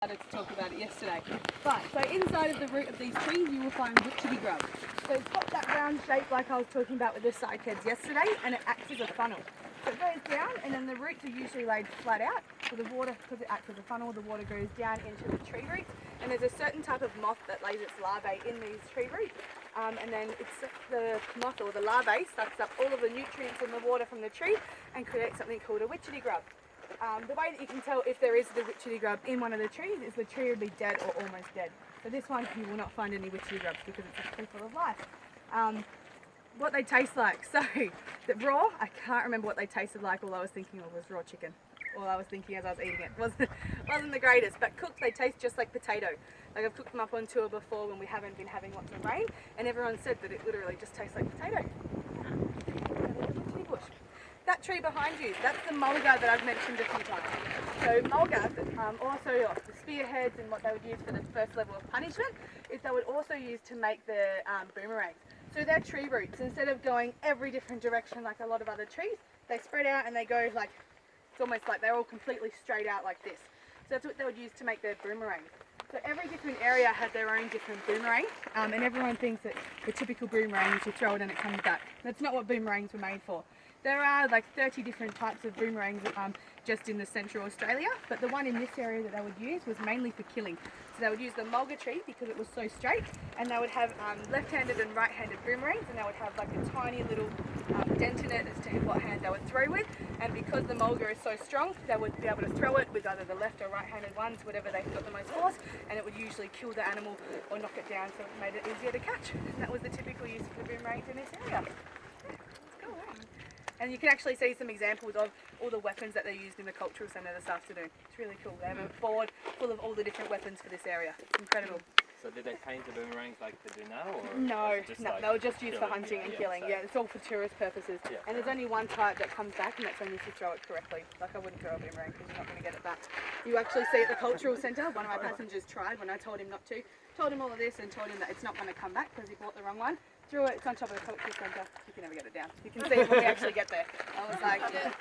To talk about it yesterday. But so inside of the root of these trees you will find witchetty grub. So it's got that round shape like I was talking about with the side heads yesterday, and it acts as a funnel. So it goes down, and then the roots are usually laid flat out, so the water, because it acts as a funnel, the water goes down into the tree roots, and there's a certain type of moth that lays its larvae in these tree roots, and then it's the moth or the larvae sucks up all of the nutrients in the water from the tree and creates something called a witchetty grub. The way that you can tell if there is the witchetty grub in one of the trees is the tree would be dead or almost dead. So this one you will not find any witchetty grubs because it's a tree full of life. What they taste like, so the raw, I can't remember what they tasted like. All I was thinking of was raw chicken. All I was thinking as I was eating it wasn't the greatest, but cooked they taste just like potato. Like I've cooked them up on tour before when we haven't been having lots of rain, and everyone said that it literally just tastes like potato. Bush. That tree behind you, that's the mulga that I've mentioned a few times. So mulga, also the spearheads and what they would use for the first level of punishment, is they would also use to make the boomerangs. So their tree roots, instead of going every different direction like a lot of other trees, they spread out and they go like, it's almost like they're all completely straight out like this. So that's what they would use to make their boomerangs. So every different area had their own different boomerang, and everyone thinks that the typical boomerang is you throw it and it comes back. That's not what boomerangs were made for. There are like 30 different types of boomerangs just in the central Australia, but the one in this area that they would use was mainly for killing. So they would use the mulga tree because it was so straight, and they would have left-handed and right-handed boomerangs, and they would have like a tiny little dent in it as to what hand they would throw with, and because the mulga is so strong, they would be able to throw it with either the left or right-handed ones, whatever they got the most force, and it would usually kill the animal or knock it down, so it made it easier to catch. And that was the typical use for the boomerangs in this area. And you can actually see some examples of all the weapons that they used in the cultural centre this afternoon. It's really cool. They have a board full of all the different weapons for this area. It's incredible. So did they paint the boomerangs like they do now? Or no, just no, like they were just used for hunting and killing. So. Yeah, it's all for tourist purposes. Yeah. And there's only one type that comes back, and that's when you throw it correctly. Like I wouldn't throw a boomerang because you're not going to get it back. You actually see at the cultural centre, one of my passengers tried when I told him not to. Told him all of this and told him that it's not going to come back because he bought the wrong one. Threw it, it's on top of the cultural centre. You can never get it down. You can see it when we actually get there. I was like, yeah.